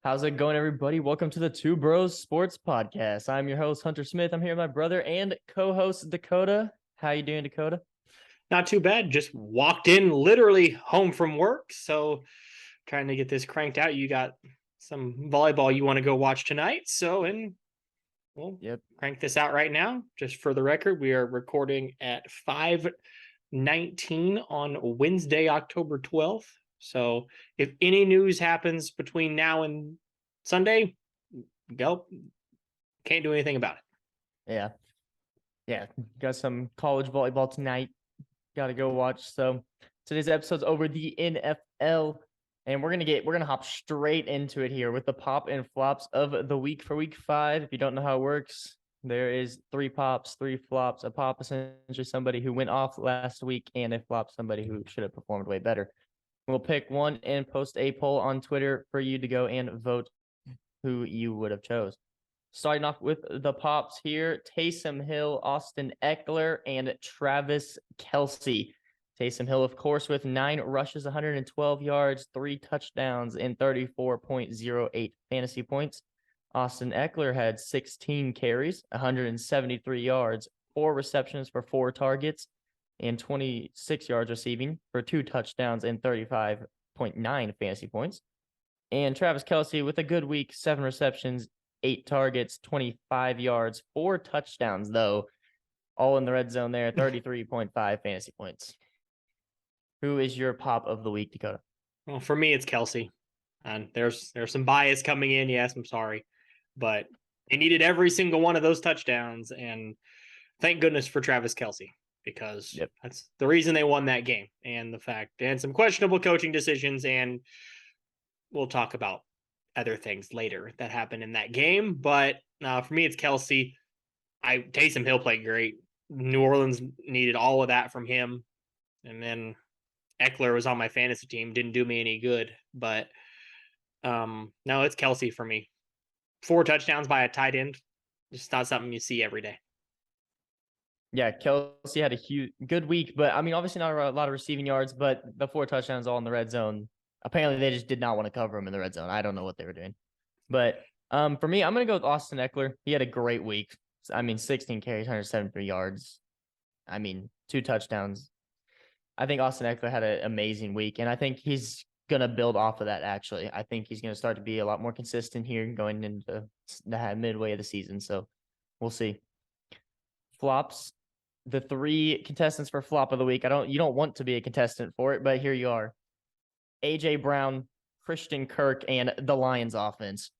How's it going, everybody? Welcome to the Two Bros Sports Podcast. I'm your host, Hunter Smith. I'm here with my brother and co-host, Dakota. How you doing, Dakota? Not too bad. Just walked in literally home from work. So trying to get this cranked out. You got some volleyball you want to go watch tonight. And we'll Yep. crank this out right now. Just for the record, we are recording at 5:19 on Wednesday, October 12th. So if any news happens between now and Sunday, go. Can't do anything about it. Yeah. Yeah. Got some college volleyball tonight. Got to go watch. So today's episode's over the NFL. And we're gonna hop straight into it here with the pop and flops of the week for week 5. If you don't know how it works, there is 3 pops, 3 flops. A pop essentially somebody who went off last week, and a flop somebody who should have performed way better. We'll pick one and post a poll on Twitter for you to go and vote who you would have chose. Starting off with the pops here, Taysom Hill, Austin Eckler, and Travis Kelce. Taysom Hill, of course, with 9 rushes, 112 yards, 3 touchdowns, and 34.08 fantasy points. Austin Eckler had 16 carries, 173 yards, 4 receptions for 4 targets, and 26 yards receiving for 2 touchdowns and 35.9 fantasy points. And Travis Kelce with a good week, 7 receptions, 8 targets, 25 yards, 4 touchdowns, though, all in the red zone there, 33.5 fantasy points. Who is your pop of the week, Dakota? Well, for me, it's Kelce. And there's some bias coming in. Yes, I'm sorry. But they needed every single one of those touchdowns. And thank goodness for Travis Kelce, because that's the reason they won that game. And the fact, and some questionable coaching decisions. And we'll talk about other things later that happened in that game. But for me, it's Kelce. Taysom Hill played great. New Orleans needed all of that from him. And then Eckler was on my fantasy team. Didn't do me any good. But no, it's Kelce for me. 4 touchdowns by a tight end. Just not something you see every day. Yeah, Kelce had a good week, but I mean, obviously not a lot of receiving yards, but the 4 touchdowns all in the red zone. Apparently, they just did not want to cover him in the red zone. I don't know what they were doing. But for me, I'm going to go with Austin Eckler. He had a great week. I mean, 16 carries, 173 yards. I mean, 2 touchdowns. I think Austin Eckler had an amazing week, and I think he's going to build off of that, actually. I think he's going to start to be a lot more consistent here going into the midway of the season, so we'll see. Flops, the 3 contestants for flop of the week. You don't want to be a contestant for it, but here you are. A.J. Brown, Christian Kirk, and the Lions offense.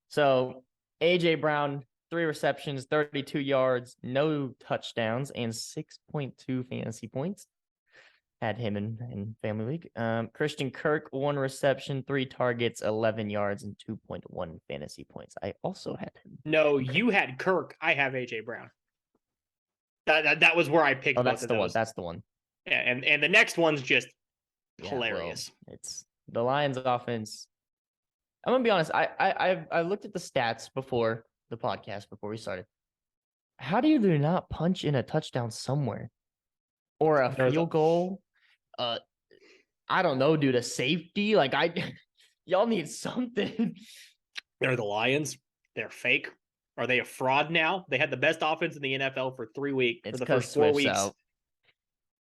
So A.J. Brown, 3 receptions, 32 yards, no touchdowns, and 6.2 fantasy points. Had him in Family League. Christian Kirk, 1 reception, 3 targets, 11 yards, and 2.1 fantasy points. I also had him. No, you had Kirk. I have A.J. Brown. That was where I picked. Oh, that's the one. That's the one. Yeah, and the next one's just hilarious. Well, it's the Lions offense. I'm gonna be honest. I looked at the stats before the podcast before we started. How do you not punch in a touchdown somewhere, or a field goal? I don't know, dude. A safety? Like y'all need something. They're the Lions. They're fake. Are they a fraud now? They had the best offense in the NFL for 3 weeks. For the first 4 weeks. Out.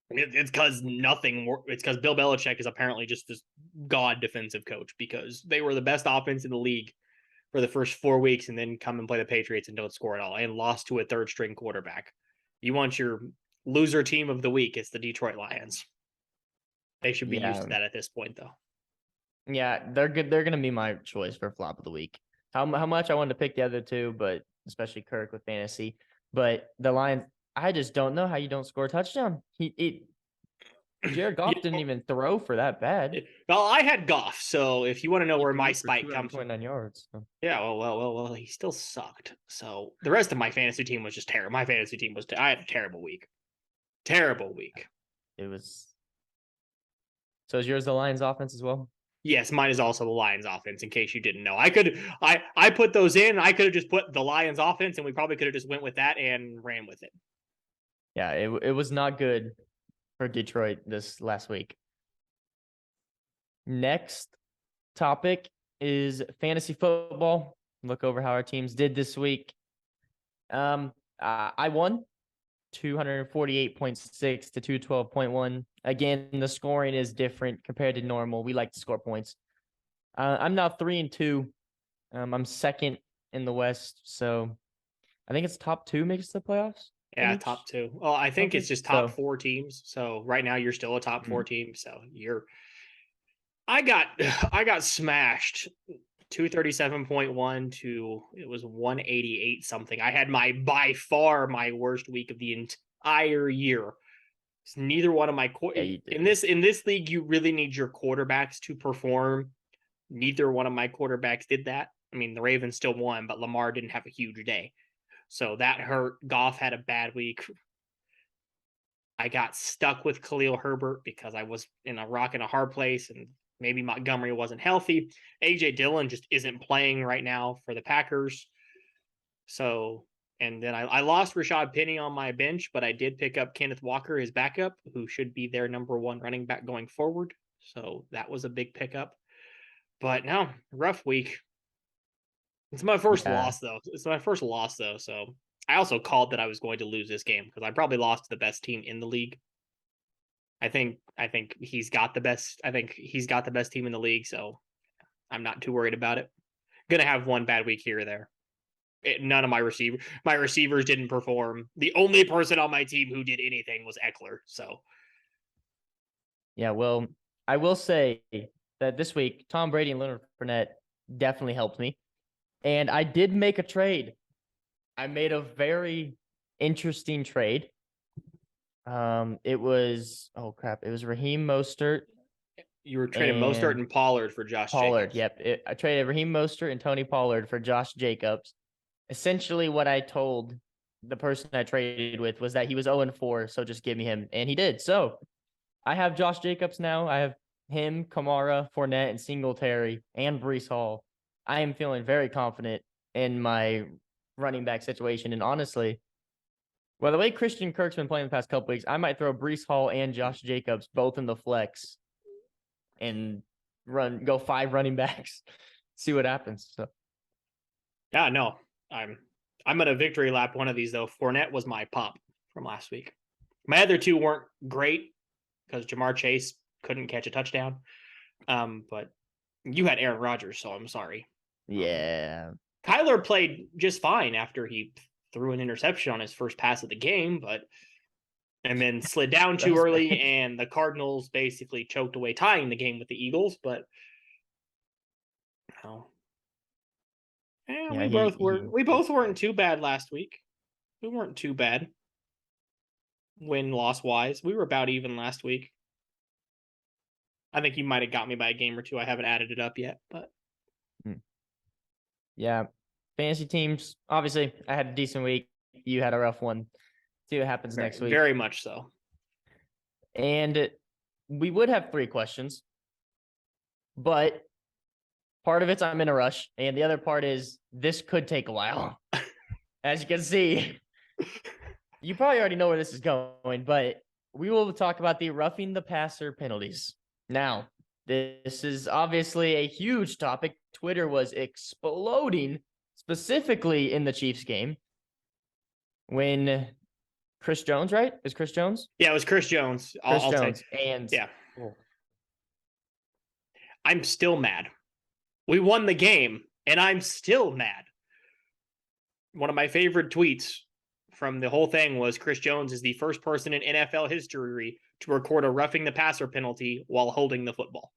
It's because nothing. It's because Bill Belichick is apparently just this god defensive coach, because they were the best offense in the league for the first 4 weeks and then come and play the Patriots and don't score at all and lost to a 3rd string quarterback. You want your loser team of the week? It's the Detroit Lions. They should be used to that at this point, though. Yeah, they're good. They're going to be my choice for flop of the week. How much I wanted to pick the other 2, but especially Kirk with fantasy. But the Lions, I just don't know how you don't score a touchdown. Jared Goff didn't even throw for that bad. Well, I had Goff, so if you want to know where my spike comes from. 29 yards. So. Yeah, well, he still sucked. So the rest of my fantasy team was just terrible. My fantasy team was I had a terrible week. Terrible week. It was. So is yours the Lions offense as well? Yes, mine is also the Lions offense, in case you didn't know. I put those in. I could have just put the Lions offense, and we probably could have just went with that and ran with it. Yeah, it was not good for Detroit this last week. Next topic is fantasy football. Look over how our teams did this week. I won 248.6 to 212.1. Again, the scoring is different compared to normal. We like to score points. I'm now 3-2. I'm second in the West, so I think it's top two makes the playoffs. Yeah, top two. Well, I think it's just top So, 4 teams. So right now you're still a top 4 Mhm. team. So I got smashed 237.1 to it was 188 something. I had by far my worst week of the entire year. Neither one of my yeah, you in did. this league you really need your quarterbacks to perform. Neither one of my quarterbacks did that. I mean, the Ravens still won, but Lamar didn't have a huge day. So that hurt. Goff had a bad week. I got stuck with Khalil Herbert because I was in a rock and a hard place, and maybe Montgomery wasn't healthy. AJ Dillon just isn't playing right now for the Packers. So, and then I lost Rashad Penny on my bench, but I did pick up Kenneth Walker, his backup, who should be their number 1 running back going forward. So that was a big pickup. But no, rough week. It's my first Yeah. loss though. It's my first loss though. So I also called that I was going to lose this game because I probably lost to the best team in the league. I think he's got the best. I think he's got the best team in the league. So I'm not too worried about it. Gonna have one bad week here or there. None of my receivers didn't perform. The only person on my team who did anything was Eckler. So Yeah, well, I will say that this week, Tom Brady and Leonard Fournette definitely helped me. And I did make a trade. I made a very interesting trade. It was it was Raheem Mostert you were trading Mostert and and Pollard for Josh Pollard. Jacobs. Yep, I traded Raheem Mostert and Tony Pollard for Josh Jacobs. Essentially, what I told the person I traded with was that he was 0-4, so just give me him, and he did. So I have Josh Jacobs now. I have him, Kamara, Fournette, and Singletary, and Brees Hall. I am feeling very confident in my running back situation, and honestly, well, the way Christian Kirk's been playing the past couple weeks, I might throw Brees Hall and Josh Jacobs both in the flex and go 5 running backs, see what happens. So Yeah, no, I'm gonna victory lap one of these though. Fournette was my pop from last week. My other 2 weren't great because Jamar Chase couldn't catch a touchdown. But you had Aaron Rodgers, so I'm sorry. yeah, Kyler played just fine after he threw an interception on his first pass of the game, and then slid down too early, and the Cardinals basically choked away tying the game with the Eagles. But no, yeah, yeah, we both weren't too bad last week. We weren't too bad win loss wise. We were about even last week. I think you might have got me by a game or 2. I haven't added it up yet, but yeah. Fantasy teams, obviously, I had a decent week. You had a rough one. See what happens next week. very much so. And we would have 3 questions, but part of it's I'm in a rush, and the other part is this could take a while. As you can see, you probably already know where this is going, but we will talk about the roughing the passer penalties. Now, this is obviously a huge topic. Twitter was exploding, specifically in the Chiefs game, when Chris Jones, right? Is Chris Jones? Yeah, it was Chris Jones. I'll Jones. say. And yeah, I'm still mad. We won the game, and I'm still mad. One of my favorite tweets from the whole thing was Chris Jones is the first person in NFL history to record a roughing the passer penalty while holding the football.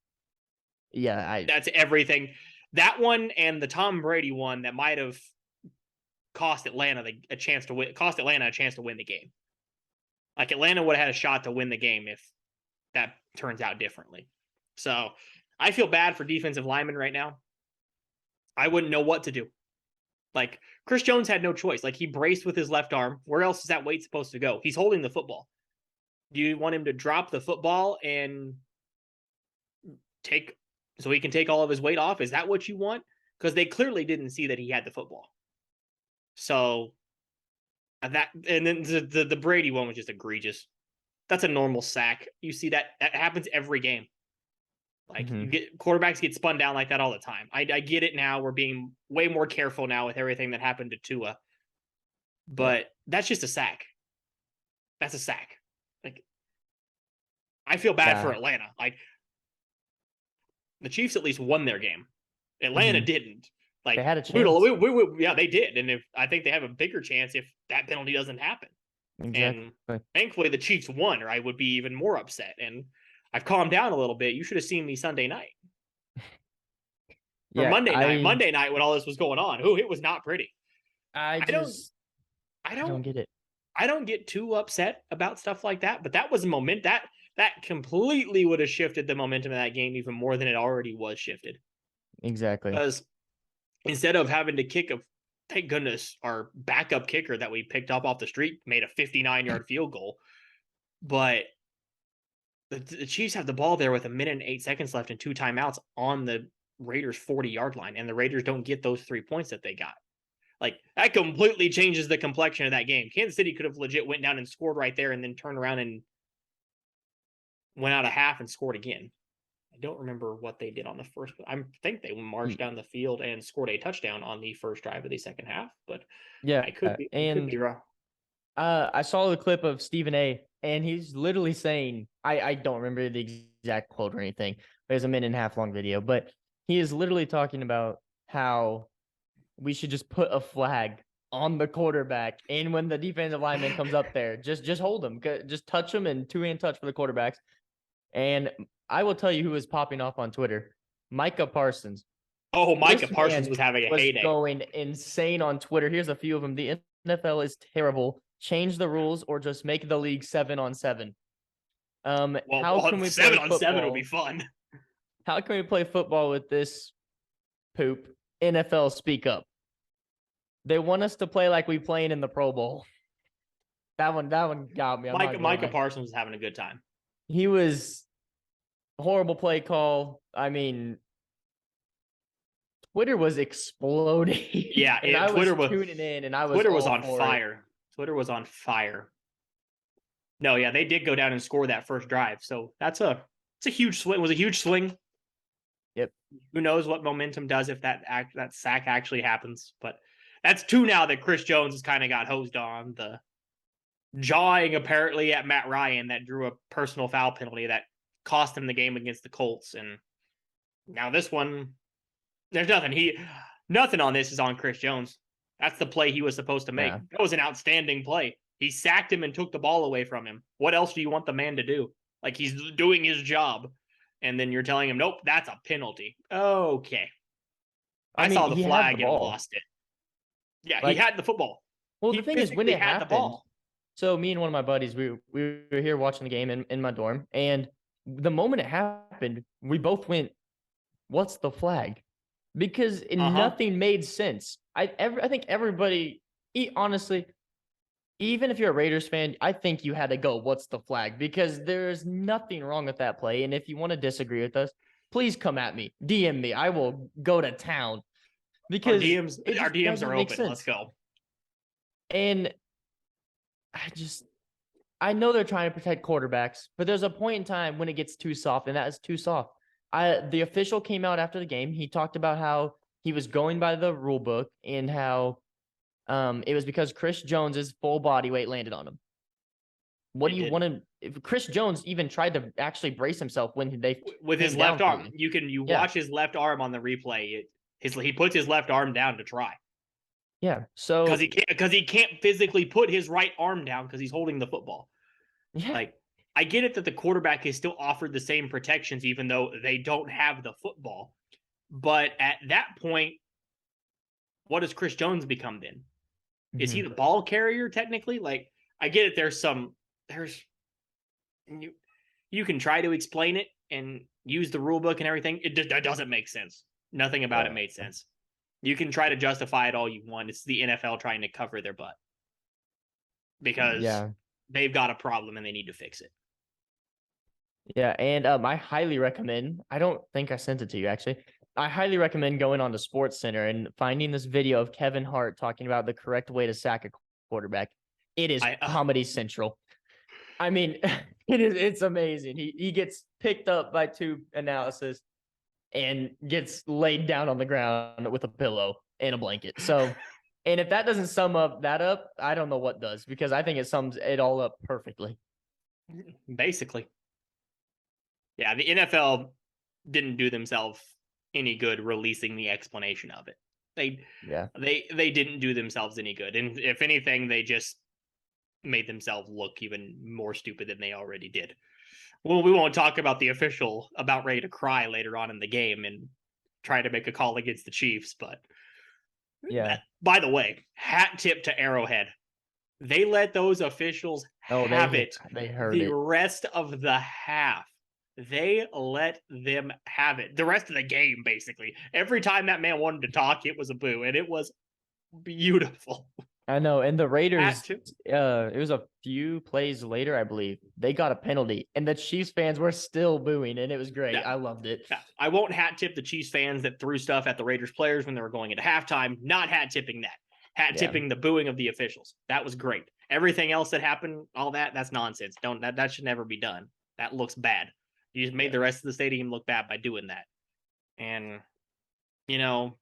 Yeah, that's everything. That one and the Tom Brady one that might have cost Atlanta a chance to win the game. Like Atlanta would have had a shot to win the game if that turns out differently. So I feel bad for defensive linemen right now. I wouldn't know what to do. Like Chris Jones had no choice. Like he braced with his left arm. Where else is that weight supposed to go? He's holding the football. Do you want him to drop the football and so he can take all of his weight off? Is that what you want? Because they clearly didn't see that he had the football. So and then the Brady one was just egregious. That's a normal sack. You see that happens every game. Like quarterbacks get spun down like that all the time. I get it now. We're being way more careful now with everything that happened to Tua. But that's just a sack. That's a sack. Like, I feel bad for Atlanta. Like, the Chiefs at least won their game. Atlanta didn't. Like, they had a chance. Yeah, they did. And I think they have a bigger chance if that penalty doesn't happen. Exactly. And thankfully the Chiefs won, or I would be even more upset. And I've calmed down a little bit. You should have seen me Sunday night. Or Monday night when all this was going on. Oh, it was not pretty. I don't get it. I don't get too upset about stuff like that, but that was a moment that completely would have shifted the momentum of that game even more than it already was shifted. Exactly. Because instead of having to kick thank goodness our backup kicker that we picked up off the street made a 59-yard field goal. But the Chiefs have the ball there with 1 minute and 8 seconds left and 2 timeouts on the Raiders' 40-yard line, and the Raiders don't get those 3 points that they got. Like, that completely changes the complexion of that game. Kansas City could have legit went down and scored right there and then turned around and went out a half and scored again. I don't remember what they did on the first. I think they marched down the field and scored a touchdown on the first drive of the second half. But yeah, I could be wrong. I saw the clip of Stephen A. and he's literally saying, I don't remember the exact quote or anything. There's a 1.5-minute long video, but he is literally talking about how we should just put a flag on the quarterback, and when the defensive lineman comes up there, just hold him, just touch him, and 2-hand touch for the quarterbacks. And I will tell you who was popping off on Twitter. Micah Parsons. Oh, Micah Parsons was having a heyday. Going insane on Twitter. Here's a few of them. The NFL is terrible. Change the rules or just make the league 7-on-7. How can we 7-on-7 would be fun. How can we play football with this poop? NFL, speak up. They want us to play like we playing in the Pro Bowl. That one got me. Micah Parsons was having a good time. He was horrible play call. I mean, Twitter was exploding. Yeah, and Twitter was tuning in, and Twitter was on fire. Twitter was on fire. No, yeah, they did go down and score that first drive. So it's a huge swing. It was a huge swing. Yep. Who knows what momentum does if that sack actually happens? But that's 2 now that Chris Jones has kind of got hosed on. The jawing apparently at Matt Ryan that drew a personal foul penalty that cost him the game against the Colts. And now this one, there's nothing. Nothing on this is on Chris Jones. That's the play he was supposed to make. Yeah. That was an outstanding play. He sacked him and took the ball away from him. What else do you want the man to do? Like, he's doing his job. And then you're telling him, nope, that's a penalty. Okay. I saw the flag and lost it. Yeah, like, he had the football. Well, the thing is, when it happened, the ball. So me and one of my buddies, we were here watching the game in my dorm. And the moment it happened, we both went, what's the flag? Because nothing made sense. I think everybody, honestly, even if you're a Raiders fan, I think you had to go, what's the flag? Because there's nothing wrong with that play. And if you want to disagree with us, please come at me. DM me. I will go to town. Because our DMs are open. Let's go. And I know they're trying to protect quarterbacks, but there's a point in time when it gets too soft, and that is too soft. The official came out after the game. He talked about how he was going by the rule book and how it was because Chris Jones's full body weight landed on him. What do you want to? If Chris Jones even tried to actually brace himself when with his left arm, you watch his left arm on the replay. He puts his left arm down to try. Yeah, so because he can't physically put his right arm down because he's holding the football. Yeah, like I get it that the quarterback is still offered the same protections even though they don't have the football. But at that point, what does Chris Jones become then? Is he the ball carrier technically? Like, I get it. You can try to explain it and use the rule book and everything. That doesn't make sense. Nothing about it made sense. You can try to justify it all you want. It's the NFL trying to cover their butt because they've got a problem and they need to fix it. Yeah, and I highly recommend. I don't think I sent it to you actually. I highly recommend going on to Sports Center and finding this video of Kevin Hart talking about the correct way to sack a quarterback. It is Comedy Central. I mean, It's amazing. He gets picked up by two analysis and gets laid down on the ground with a pillow and a blanket. So, and if that doesn't sum up that up, I don't know what does, because I think it sums it all up perfectly. Basically. Yeah, the NFL didn't do themselves any good releasing the explanation of it. Yeah. They didn't do themselves any good. And if anything, they just made themselves look even more stupid than they already did. Well, we won't talk about the official about ready to cry later on in the game and try to make a call against the Chiefs, but Yeah. by the way, hat tip to Arrowhead. They let those officials have it. They heard The it. rest of the half. They let them have it. The rest of the game, basically. Every time that man wanted to talk, it was a boo, and it was beautiful. I know. And the Raiders, Hat it was a few plays later, I believe, they got a penalty, and the Chiefs fans were still booing, and it was great. Yeah. I loved it. Yeah. I won't hat tip the Chiefs fans that threw stuff at the Raiders players when they were going into halftime. Not hat tipping that. Hat tipping the booing of the officials. That was great. Everything else that happened, all that's nonsense. That should never be done. That looks bad. You just made the rest of the stadium look bad by doing that. And you know,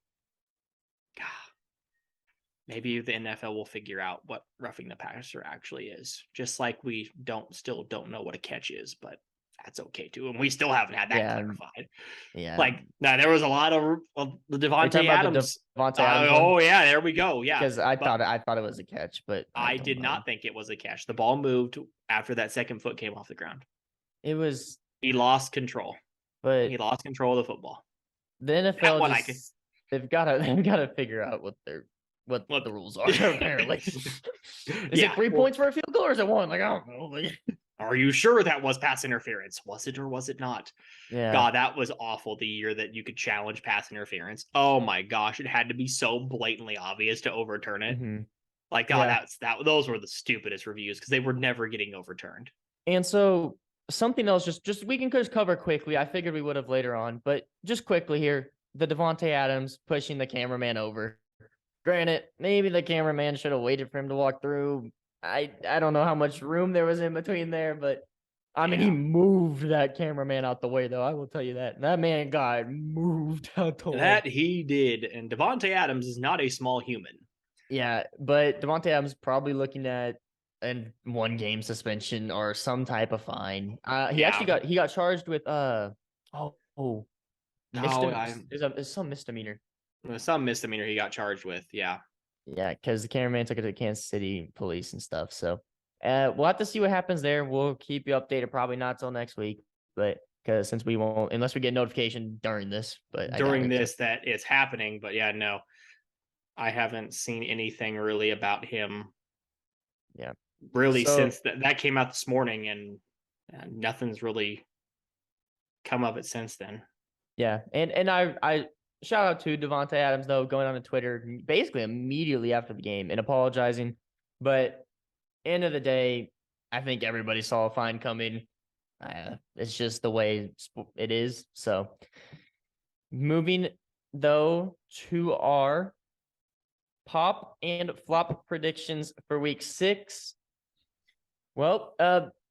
maybe the NFL will figure out what roughing the passer actually is. Just like we still don't know what a catch is, but that's okay too. And we still haven't had that clarified. Yeah. Like now, there was a lot of the Devontae Adams. Oh yeah, there we go. Yeah, because I thought it was a catch, but I did not think it was a catch. The ball moved after that second foot came off the ground. He lost control. But he lost control of the football. The NFL they've got to figure out what the rules are. Apparently, is it 3 points for a field goal, or is it 1? Like, I don't know. Are you sure that was pass interference? Was it or was it not? Yeah. God, that was awful. The year that you could challenge pass interference. Oh my gosh, it had to be so blatantly obvious to overturn it. Mm-hmm. Like, God, those were the stupidest reviews because they were never getting overturned. And so something else, just we can just cover quickly. I figured we would have later on, but just quickly here, the Devontae Adams pushing the cameraman over. Granted, maybe the cameraman should have waited for him to walk through. I don't know how much room there was in between there, but I mean, he moved that cameraman out the way, though. I will tell you that. That man got moved out the way. That he did. And Devontae Adams is not a small human. Yeah, but Devontae Adams probably looking at a 1-game suspension or some type of fine. He got charged with it's some misdemeanor. Some misdemeanor he got charged with. Yeah. Yeah, because the cameraman took it to the Kansas City police and stuff. So we'll have to see what happens there. We'll keep you updated. Probably not till next week, but because since we won't, unless we get notification during this. But during this that it's happening. But yeah, no, I haven't seen anything really about him. Yeah, really since that came out this morning, and nothing's really come of it since then. Yeah, and I shout out to Devontae Adams, though, going on to Twitter basically immediately after the game and apologizing. But end of the day, I think everybody saw a fine coming. It's just the way it is. So moving, though, to our pop and flop predictions for week 6. Well,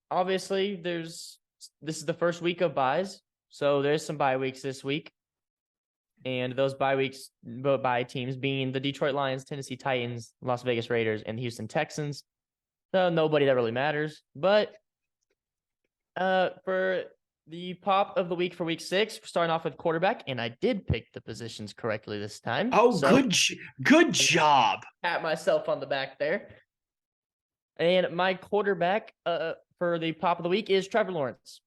obviously, this is the first week of buys. So there's some bye weeks this week. And those bye teams being the Detroit Lions, Tennessee Titans, Las Vegas Raiders, and the Houston Texans. So nobody that really matters. But for the pop of the week for week 6, we're starting off with quarterback, and I did pick the positions correctly this time. Oh, so good job. Pat myself on the back there. And my quarterback for the pop of the week is Trevor Lawrence.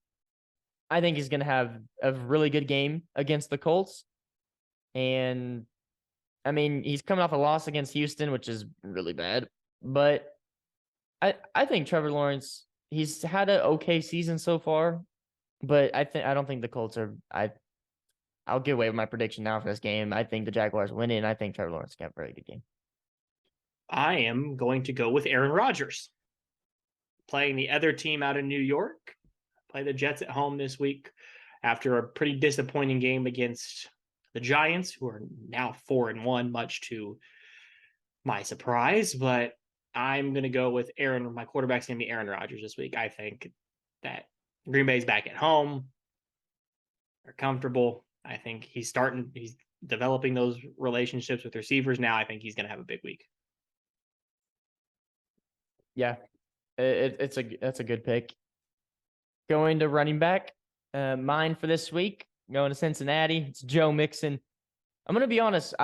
I think he's going to have a really good game against the Colts. And, I mean, he's coming off a loss against Houston, which is really bad. But I think Trevor Lawrence, he's had an okay season so far. But I don't think the Colts are – I'll give away my prediction now for this game. I think the Jaguars win it, and I think Trevor Lawrence can have a very good game. I am going to go with Aaron Rodgers. Playing the other team out of New York. Play the Jets at home this week after a pretty disappointing game against the Giants, who are now 4-1, much to my surprise. But I'm going to go with my quarterback's going to be Aaron Rodgers this week. I think that Green Bay's back at home. They're comfortable. I think he's developing those relationships with receivers now. I think he's going to have a big week. Yeah, that's a good pick. Going to running back, mine for this week, going to Cincinnati. It's Joe Mixon. I'm gonna be honest.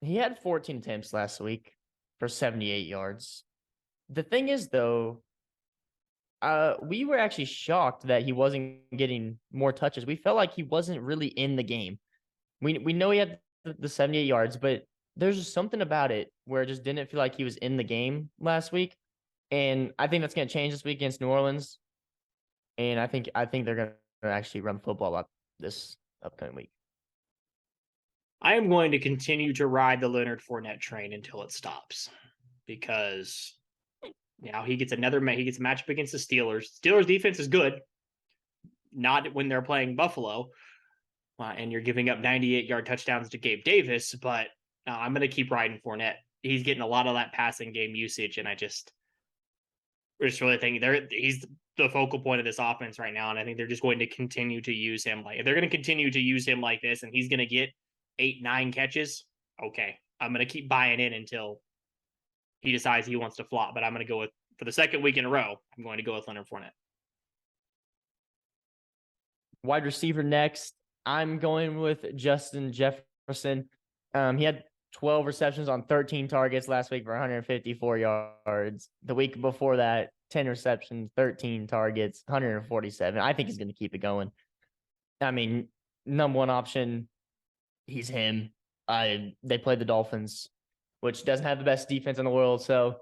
He had 14 attempts last week for 78 yards. The thing is, though, we were actually shocked that he wasn't getting more touches. We felt like he wasn't really in the game. We know he had the 78 yards, but there's just something about it where it just didn't feel like he was in the game last week. And I think that's going to change this week against New Orleans. And I think they're going to actually run football up this upcoming week. I am going to continue to ride the Leonard Fournette train until it stops, because now he gets a matchup against the Steelers. Steelers defense is good, not when they're playing Buffalo, and you're giving up 98-yard touchdowns to Gabe Davis. But I'm going to keep riding Fournette. He's getting a lot of that passing game usage, and I just really think he's the focal point of this offense right now. And I think they're just going to continue to use him if they're going to continue to use him like this, and he's going to get 8-9 catches. Okay, I'm going to keep buying in until he decides he wants to flop. But I'm going to go for the second week in a row, I'm going to go with Leonard Fournette. Wide receiver next. I'm going with Justin Jefferson. He had 12 receptions on 13 targets last week for 154 yards. The week before that, 10 receptions, 13 targets, 147. I think he's going to keep it going. I mean, number one option, he's him. They played the Dolphins, which doesn't have the best defense in the world. So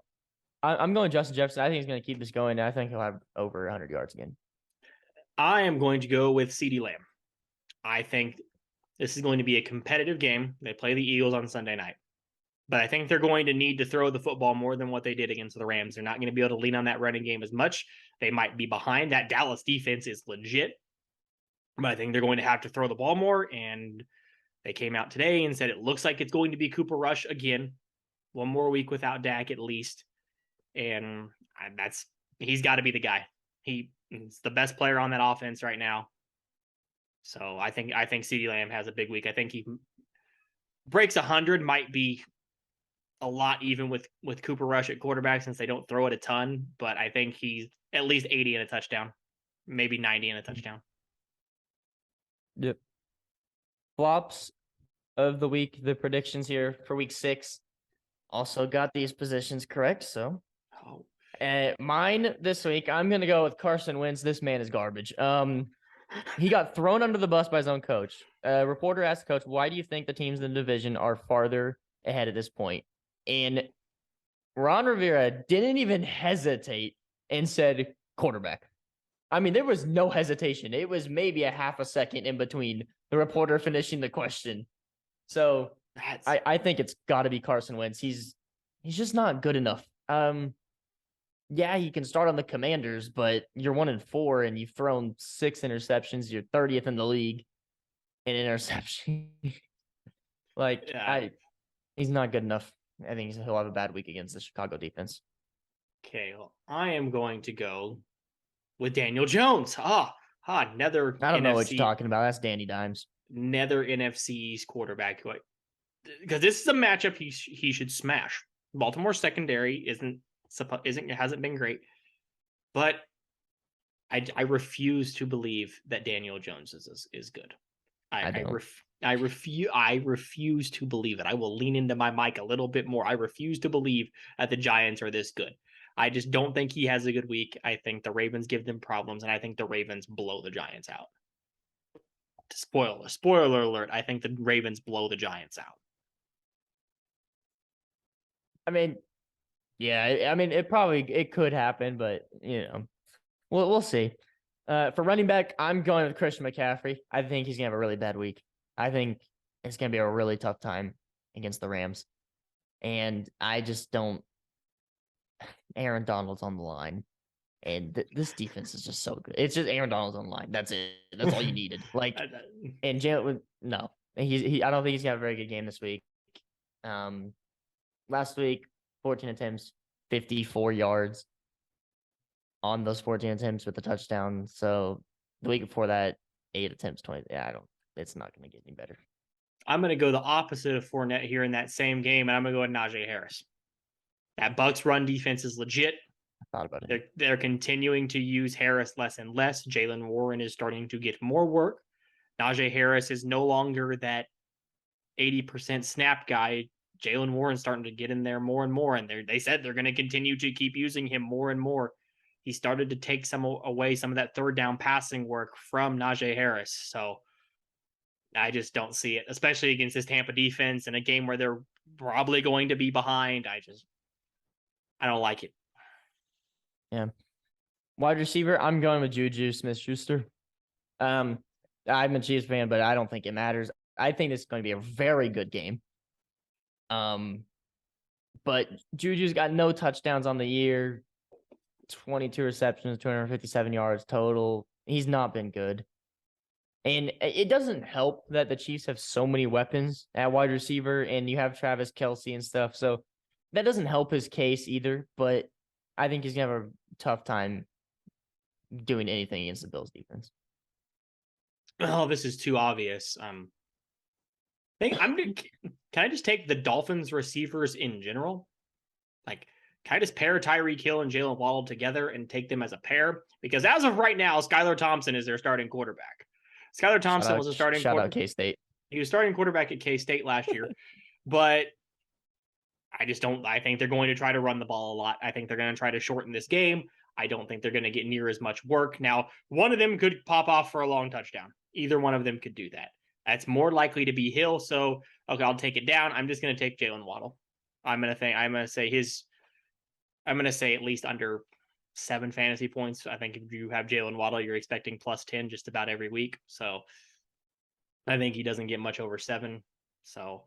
I'm going Justin Jefferson. I think he's going to keep this going. I think he'll have over 100 yards again. I am going to go with CeeDee Lamb. I think this is going to be a competitive game. They play the Eagles on Sunday night. But I think they're going to need to throw the football more than what they did against the Rams. They're not going to be able to lean on that running game as much. They might be behind. That Dallas defense is legit. But I think they're going to have to throw the ball more. And they came out today and said it looks like it's going to be Cooper Rush again. One more week without Dak at least. And he's got to be the guy. He's the best player on that offense right now. So I think CeeDee Lamb has a big week. I think he breaks 100, might be a lot even with Cooper Rush at quarterback, since they don't throw it a ton. But I think he's at least 80 and a touchdown, maybe 90 and a touchdown. Yep. Flops of the week, the predictions here for week 6. Also got these positions correct. So mine this week, I'm going to go with Carson Wentz. This man is garbage. He got thrown under the bus by his own coach. A reporter asked the coach, why do you think the teams in the division are farther ahead at this point? And Ron Rivera didn't even hesitate and said quarterback. I mean, there was no hesitation. It was maybe a half a second in between the reporter finishing the question. So I think it's got to be Carson Wentz. He's just not good enough. Yeah, he can start on the Commanders, but you're 1-4 and you've thrown 6 interceptions. You're 30th in the league in interception. He's not good enough. I think he'll have a bad week against the Chicago defense. Okay, well, I am going to go with Daniel Jones. Nether. I don't know what you're talking about. That's Danny Dimes. Nether NFC's quarterback, because this is a matchup he should smash. Baltimore secondary hasn't been great, but I refuse to believe that Daniel Jones is good. I refuse to believe it. I will lean into my mic a little bit more. I refuse to believe that the Giants are this good. I just don't think he has a good week. I think the Ravens give them problems, and I think the Ravens blow the Giants out. Spoiler alert, I think the Ravens blow the Giants out. I mean, yeah, I mean, it could happen, but we'll see. For running back, I'm going with Christian McCaffrey. I think he's gonna have a really bad week. I think it's gonna be a really tough time against the Rams, and I just don't. Aaron Donald's on the line, and this defense is just so good. It's just Aaron Donald's on the line. That's it. That's all you needed. And Jalen, no, I don't think he's got a very good game this week. Last week, 14 attempts, 54 yards. on those 14 attempts with the touchdown. So the week before that, 8 attempts, 20. Yeah, it's not going to get any better. I'm going to go the opposite of Fournette here in that same game, and I'm going to go with Najee Harris. That Bucks run defense is legit. I thought about it. They're continuing to use Harris less and less. Jaylen Warren is starting to get more work. Najee Harris is no longer that 80% snap guy. Jaylen Warren's starting to get in there more and more, and they said they're going to continue to keep using him more and more. He started to take some away some of that third down passing work from Najee Harris. So I just don't see it, especially against this Tampa defense in a game where they're probably going to be behind. I don't like it. Yeah. Wide receiver, I'm going with Juju Smith-Schuster. I'm a Chiefs fan, but I don't think it matters. I think this is going to be a very good game. But Juju's got no touchdowns on the year, 22 receptions, 257 yards total. He's not been good. And it doesn't help that the Chiefs have so many weapons at wide receiver, and you have Travis Kelce and stuff. So that doesn't help his case either. But I think he's going to have a tough time doing anything against the Bills defense. Oh, this is too obvious. Can I just take the Dolphins receivers in general? Like, can I just pair Tyreek Hill and Jalen Waddle together and take them as a pair? Because as of right now, Skylar Thompson is their starting quarterback. Skylar Thompson was a starting shout out K-State. He was starting quarterback at K-State last year, but I think they're going to try to run the ball a lot. I think they're going to try to shorten this game. I don't think they're going to get near as much work. Now, one of them could pop off for a long touchdown. Either one of them could do that. That's more likely to be Hill. So, okay, I'll take it down. I'm just going to take Jalen Waddle. I'm going to say at least under 7 fantasy points. I think if you have Jalen Waddle, you're expecting plus 10 just about every week. So I think he doesn't get much over 7. So,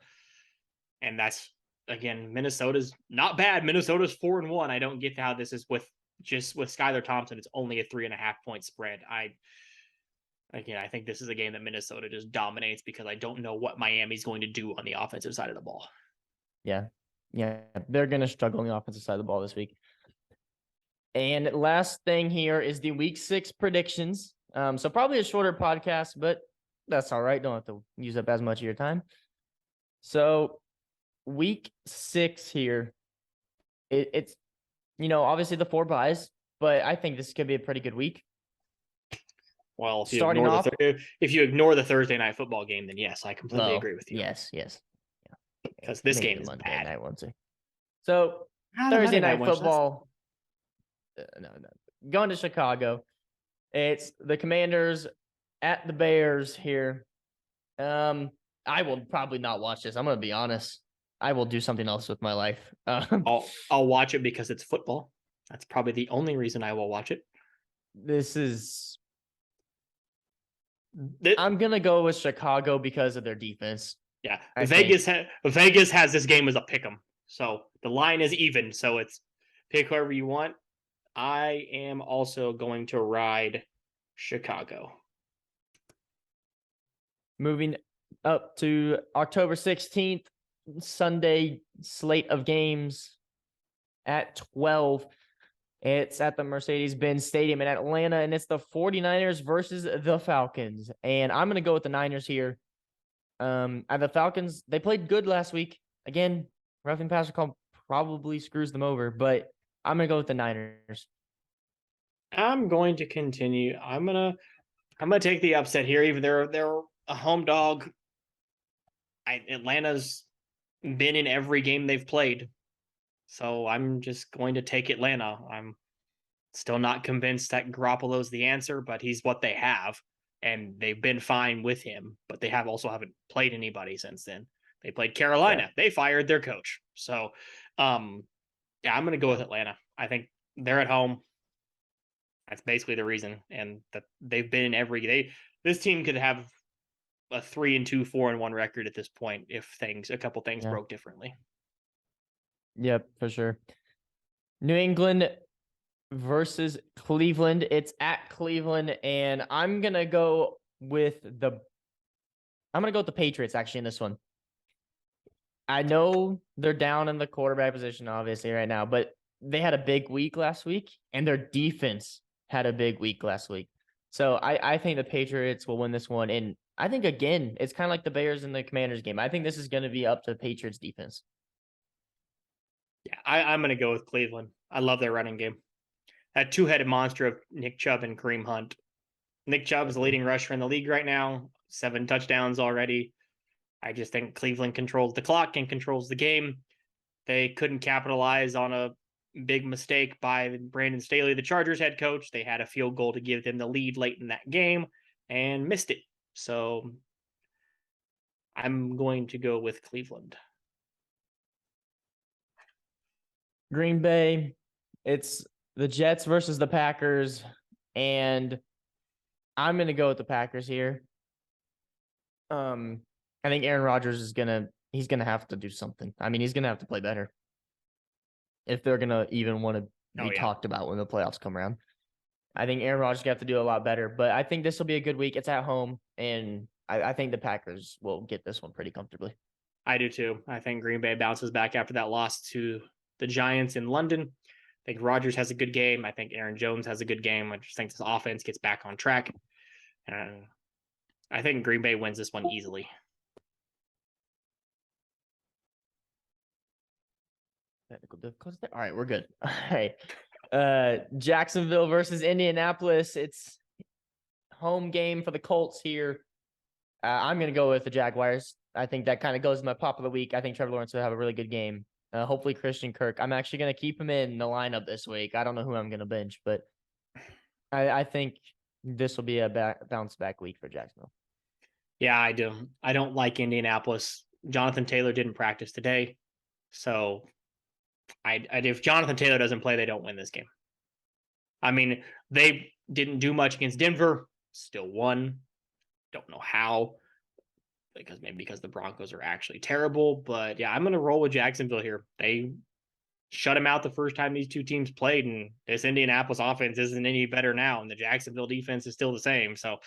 and that's, again, Minnesota's not bad. Minnesota's 4-1. I don't get how this is with Skylar Thompson. It's only a 3.5 point spread. I think this is a game that Minnesota just dominates because I don't know what Miami's going to do on the offensive side of the ball. Yeah. They're going to struggle on the offensive side of the ball this week. And last thing here is the week 6 predictions. So probably a shorter podcast, but that's all right. Don't have to use up as much of your time. So week 6 here, it's, obviously the 4 buys, but I think this could be a pretty good week. Well, if you ignore the Thursday night football game, then yes, I completely agree with you. Yes. Because this game is Monday bad. Night one too. So Thursday night football. No. Going to Chicago. It's the Commanders at the Bears here. I will probably not watch this. I'm going to be honest. I will do something else with my life. I'll watch it because it's football. That's probably the only reason I will watch it. I'm going to go with Chicago because of their defense. Yeah. Vegas has this game as a pick 'em. So the line is even. So it's pick whoever you want. I am also going to ride Chicago. Moving up to October 16th, Sunday slate of games at 12. It's at the Mercedes-Benz Stadium in Atlanta, and it's the 49ers versus the Falcons. And I'm going to go with the Niners here. And the Falcons, they played good last week. Again, roughing passer call probably screws them over, but I'm going to go with the Niners. I'm going to continue. I'm gonna take the upset here. Even they're a home dog. Atlanta's been in every game they've played, so I'm just going to take Atlanta. I'm still not convinced that Garoppolo's the answer, but he's what they have, and they've been fine with him. But they haven't played anybody since then. They played Carolina. Yeah. They fired their coach. So, I'm going to go with Atlanta. I think they're at home. That's basically the reason, and that they've been in every. This team could have a 3-2, 4-1 record at this point if a couple things broke differently. Yep, for sure. New England versus Cleveland. It's at Cleveland, and I'm gonna go with the Patriots actually in this one. I know they're down in the quarterback position, obviously, right now, but they had a big week last week, and their defense had a big week last week. So I think the Patriots will win this one. And I think, again, it's kind of like the Bears and the Commanders game. I think this is going to be up to the Patriots defense. Yeah, I'm going to go with Cleveland. I love their running game. That two-headed monster of Nick Chubb and Kareem Hunt. Nick Chubb is the leading rusher in the league right now, 7 touchdowns already. I just think Cleveland controls the clock and controls the game. They couldn't capitalize on a big mistake by Brandon Staley, the Chargers head coach. They had a field goal to give them the lead late in that game and missed it. So I'm going to go with Cleveland. Green Bay, it's the Jets versus the Packers, and I'm going to go with the Packers here. I think Aaron Rodgers is he's gonna have to do something. I mean, he's gonna have to play better if they're gonna even want to be talked about when the playoffs come around. I think Aaron Rodgers got to do a lot better, but I think this will be a good week. It's at home, and I think the Packers will get this one pretty comfortably. I do too. I think Green Bay bounces back after that loss to the Giants in London. I think Rodgers has a good game. I think Aaron Jones has a good game. I just think this offense gets back on track. I think Green Bay wins this one easily. Technical difficulties there. All right, we're good. All right. Jacksonville versus Indianapolis. It's home game for the Colts here. I'm going to go with the Jaguars. I think that kind of goes to my pop of the week. I think Trevor Lawrence will have a really good game. Hopefully Christian Kirk. I'm actually going to keep him in the lineup this week. I don't know who I'm going to bench, but I think this will be a bounce back week for Jacksonville. Yeah, I do. I don't like Indianapolis. Jonathan Taylor didn't practice today. So if Jonathan Taylor doesn't play, they don't win this game. I mean, they didn't do much against Denver, still won. Don't know how, because the Broncos are actually terrible. But yeah, I'm going to roll with Jacksonville here. They shut him out the first time these two teams played, and this Indianapolis offense isn't any better now, and the Jacksonville defense is still the same. So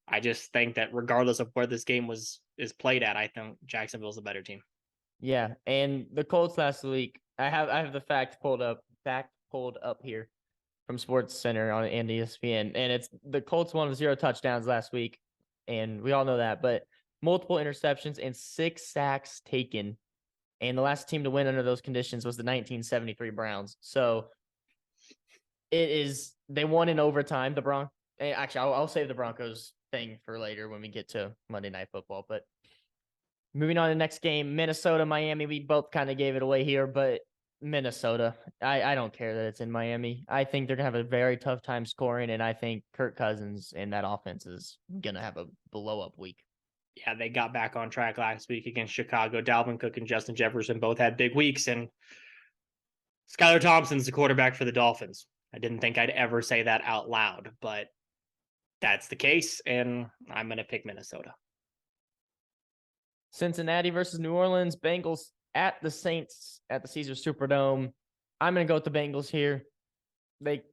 I just think that regardless of where this game is played at, I think Jacksonville's a better team. Yeah, and the Colts last week, I have the fact pulled up here from Sports Center on and ESPN, and it's the Colts won with 0 touchdowns last week, and we all know that, but multiple interceptions and 6 sacks taken, and the last team to win under those conditions was the 1973 Browns. So they won in overtime. Actually, I'll save the Broncos thing for later when we get to Monday Night Football, but moving on to the next game, Minnesota, Miami. We both kind of gave it away here, but Minnesota. I don't care that it's in Miami. I think they're going to have a very tough time scoring, and I think Kirk Cousins and that offense is going to have a blow-up week. Yeah, they got back on track last week against Chicago. Dalvin Cook and Justin Jefferson both had big weeks, and Skylar Thompson's the quarterback for the Dolphins. I didn't think I'd ever say that out loud, but that's the case, and I'm going to pick Minnesota. Cincinnati versus New Orleans. Bengals at the Saints at the Caesars Superdome. I'm going to go with the Bengals here. They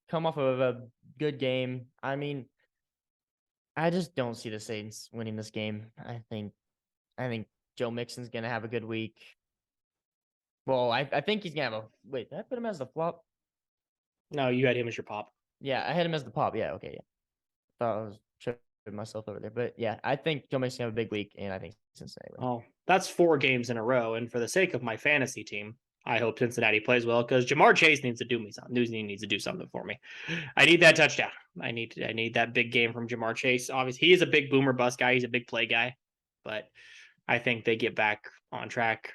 come off of a good game. I mean, I just don't see the Saints winning this game. I think Joe Mixon's going to have a good week. Well, I think he's going to have wait, did I put him as the flop? No, you had him as your pop. Yeah, I had him as the pop. Yeah, okay, yeah. Thought I was tripping myself over there. But yeah, I think Joe Mixon's going to have a big week, and I think Cincinnati wins. Oh, that's 4 games in a row. And for the sake of my fantasy team, I hope Cincinnati plays well because Jamar Chase needs to do me something. He needs to do something for me. I need that touchdown. I need that big game from Jamar Chase. Obviously, he is a big boomer bust guy. He's a big play guy. But I think they get back on track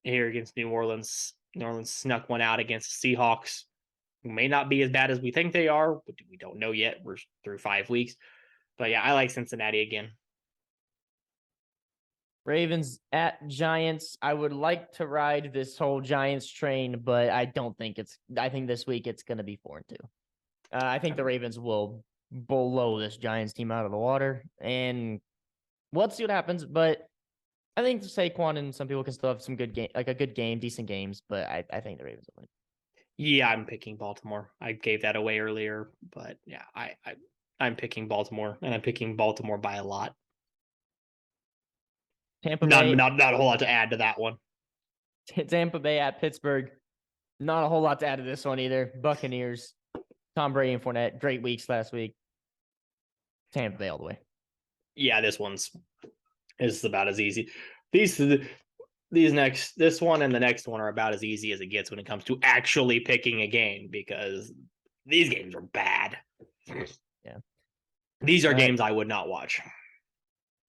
here against New Orleans. New Orleans snuck one out against the Seahawks, who may not be as bad as we think they are, but we don't know yet. We're through 5 weeks. But yeah, I like Cincinnati again. Ravens at Giants. I would like to ride this whole Giants train, but I don't think I think this week it's going to be 4-2. I think the Ravens will blow this Giants team out of the water, and let's see what happens. But I think Saquon and some people can still have some good game, like a good game, decent games. But I think the Ravens will win. Yeah, I'm picking Baltimore. I gave that away earlier, but yeah, I'm picking Baltimore, and I'm picking Baltimore by a lot. Tampa Bay, not a whole lot to add to that one. Tampa Bay at Pittsburgh. Not a whole lot to add to this one either. Buccaneers, Tom Brady and Fournette, great weeks last week. Tampa Bay all the way. Yeah, this is about as easy. This one and the next one are about as easy as it gets when it comes to actually picking a game, because these games are bad. Yeah. These are games I would not watch.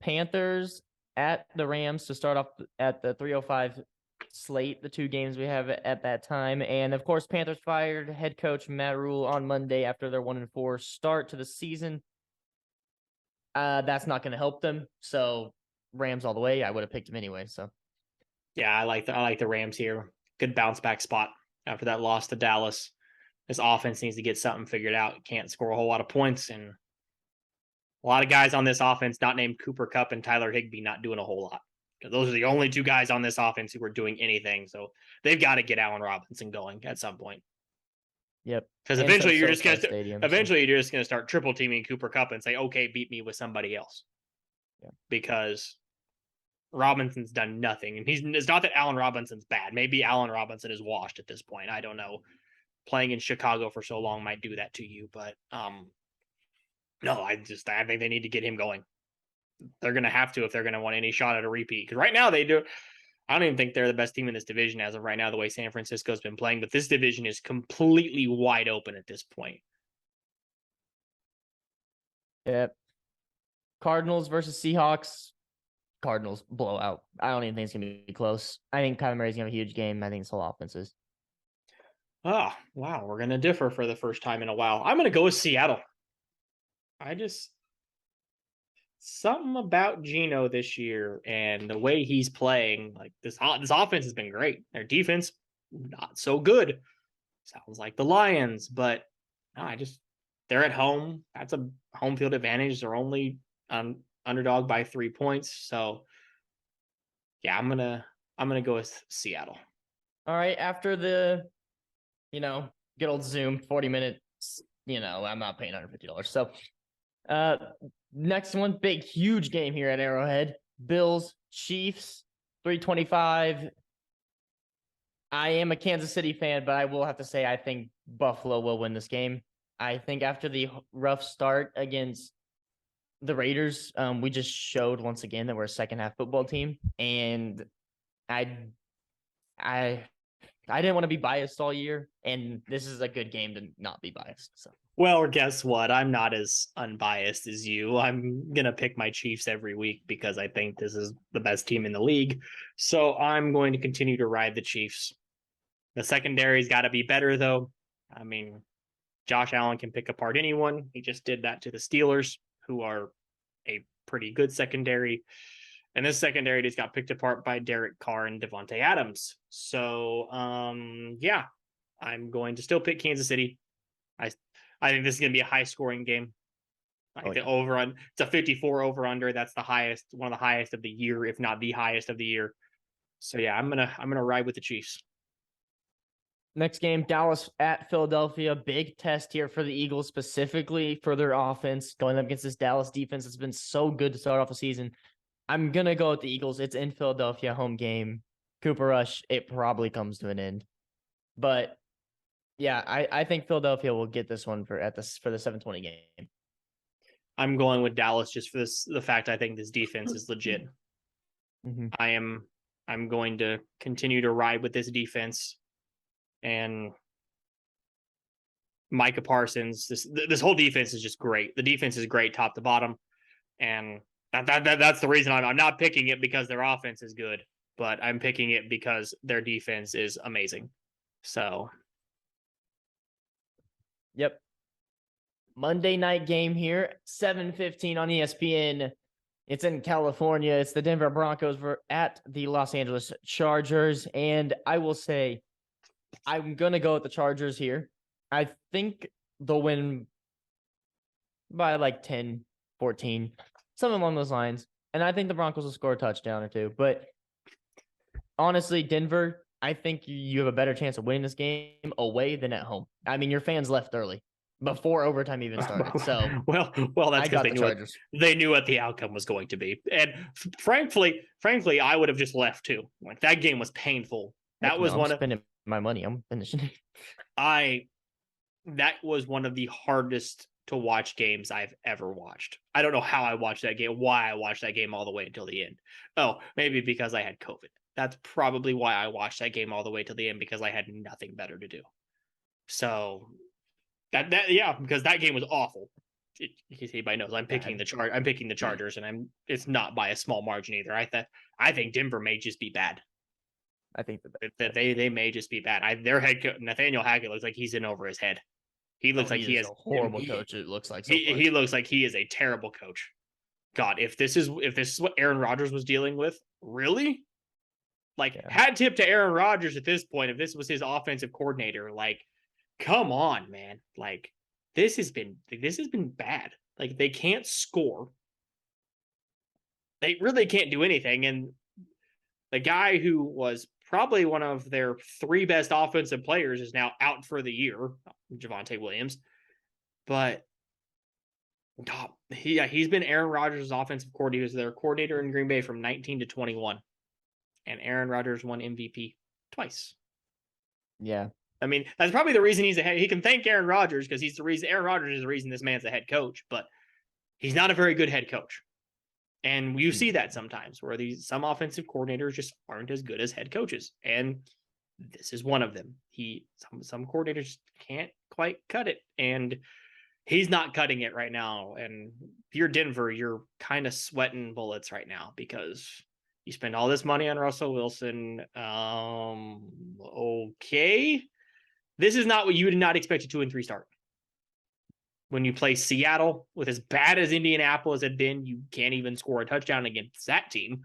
Panthers at the Rams to start off at the 3:05 slate, the two games we have at that time. And of course, Panthers fired head coach Matt Rule on Monday after their 1-4 start to the season. That's not going to help them. So Rams all the way. I would have picked him anyway. So yeah, I like the Rams here. Good bounce back spot after that loss to Dallas. This offense needs to get something figured out. Can't score a whole lot of points, and a lot of guys on this offense, not named Cooper Kupp and Tyler Higbee, not doing a whole lot. Because those are the only two guys on this offense who are doing anything. So they've got to get Allen Robinson going at some point. Yep. Because eventually you're just gonna start triple teaming Cooper Kupp and say, okay, beat me with somebody else. Yeah. Because Robinson's done nothing. And it's not that Allen Robinson's bad. Maybe Allen Robinson is washed at this point. I don't know. Playing in Chicago for so long might do that to you, but no, I think they need to get him going. They're going to have to if they're going to want any shot at a repeat. Because right now they do. I don't even think they're the best team in this division as of right now, the way San Francisco's been playing. But this division is completely wide open at this point. Yep. Cardinals versus Seahawks. Cardinals blowout. I don't even think it's going to be close. I think Kyler Murray's going to have a huge game. I think this whole offense is. Oh, wow. We're going to differ for the first time in a while. I'm going to go with Seattle. Something about Geno this year and the way he's playing, like this offense has been great. Their defense, not so good. Sounds like the Lions, but no, they're at home. That's a home field advantage. They're only underdog by 3 points. So yeah, I'm gonna go with Seattle. All right. After the, good old Zoom 40 minutes, I'm not paying $150. So next one, big, huge game here at Arrowhead. Bills, Chiefs, 325. I am a Kansas City fan, but I will have to say I think Buffalo will win this game. I think after the rough start against the Raiders, we just showed once again that we're a second half football team, and I didn't want to be biased all year, and this is a good game to not be biased. So. Well, guess what? I'm not as unbiased as you. I'm going to pick my Chiefs every week because I think this is the best team in the league. So I'm going to continue to ride the Chiefs. The secondary's got to be better, though. I mean, Josh Allen can pick apart anyone. He just did that to the Steelers, who are a pretty good secondary. And this secondary just got picked apart by Derek Carr and Devontae Adams. So, yeah, I'm going to still pick Kansas City. I think this is going to be a high-scoring game. It's a 54 over/under. That's the highest, one of the highest of the year, if not the highest of the year. So yeah, I'm gonna ride with the Chiefs. Next game, Dallas at Philadelphia. Big test here for the Eagles, specifically for their offense, going up against this Dallas defense that's been so good to start off the season. I'm gonna go with the Eagles. It's in Philadelphia, home game. Cooper Rush, it probably comes to an end, but. Yeah, I think Philadelphia will get this one for the 7:20 game. I'm going with Dallas just for the fact I think this defense is legit. Mm-hmm. I'm going to continue to ride with this defense, and Micah Parsons. This whole defense is just great. The defense is great top to bottom, and that's the reason I'm not picking it because their offense is good, but I'm picking it because their defense is amazing. So. Yep. Monday night game here, 7:15 on ESPN. It's in California. It's the Denver Broncos at the Los Angeles Chargers. And I will say, I'm going to go with the Chargers here. I think they'll win by like 10, 14, something along those lines. And I think the Broncos will score a touchdown or two. But honestly, Denver, I think you have a better chance of winning this game away than at home. I mean, your fans left early before overtime even started. So well, that's because they knew what the outcome was going to be. And frankly, I would have just left too. Like that game was painful. That was one of my money. I'm finishing. That was one of the hardest to watch games I've ever watched. I don't know how I watched that game, why I watched that game all the way until the end. Oh, maybe because I had COVID. That's probably why I watched that game all the way to the end, because I had nothing better to do. So yeah, because that game was awful. In case anybody knows, I'm picking the Chargers, and it's not by a small margin either. I think Denver may just be bad. I think that they may just be bad. Their head coach Nathaniel Hackett looks like he's in over his head. He looks like he has a horrible coach. It looks like he looks like he is a terrible coach. God, if this is what Aaron Rodgers was dealing with, really? Like, hat tip to Aaron Rodgers at this point. If this was his offensive coordinator, like, come on, man. Like, this has been bad. Like, they can't score. They really can't do anything. And the guy who was probably one of their 3 best offensive players is now out for the year, Javonte Williams. But he's been Aaron Rodgers' offensive coordinator. He was their coordinator in Green Bay from 19 to 21. And Aaron Rodgers won MVP twice. Yeah. I mean, that's probably the reason he's ahead. He can thank Aaron Rodgers, because he's the reason. Aaron Rodgers is the reason this man's a head coach, but he's not a very good head coach. And you see that sometimes where some offensive coordinators just aren't as good as head coaches. And this is one of them. Some coordinators can't quite cut it. And he's not cutting it right now. And if you're Denver, you're kind of sweating bullets right now, because you spend all this money on Russell Wilson. Okay. This is not what you would not expect a 2-3 start. When you play Seattle, with as bad as Indianapolis had been, you can't even score a touchdown against that team.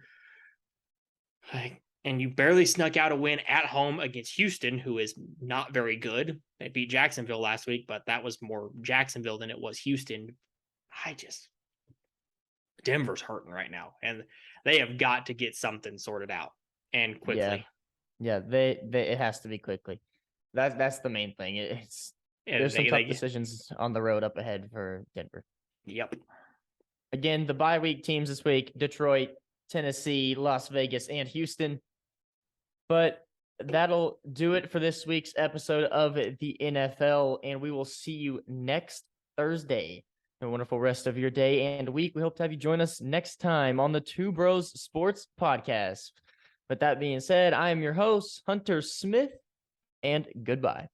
And you barely snuck out a win at home against Houston, who is not very good. They beat Jacksonville last week, but that was more Jacksonville than it was Houston. Denver's hurting right now, and they have got to get something sorted out, and quickly. Yeah, it has to be quickly. That's the main thing. There's some tough decisions on the road up ahead for Denver. Yep. Again, the bye week teams this week: Detroit, Tennessee, Las Vegas, and Houston. But that'll do it for this week's episode of the NFL, and we will see you next Thursday. A wonderful rest of your day and week. We hope to have you join us next time on the Two Bros Sports Podcast. With that being said, I am your host, Hunter Smith, and goodbye.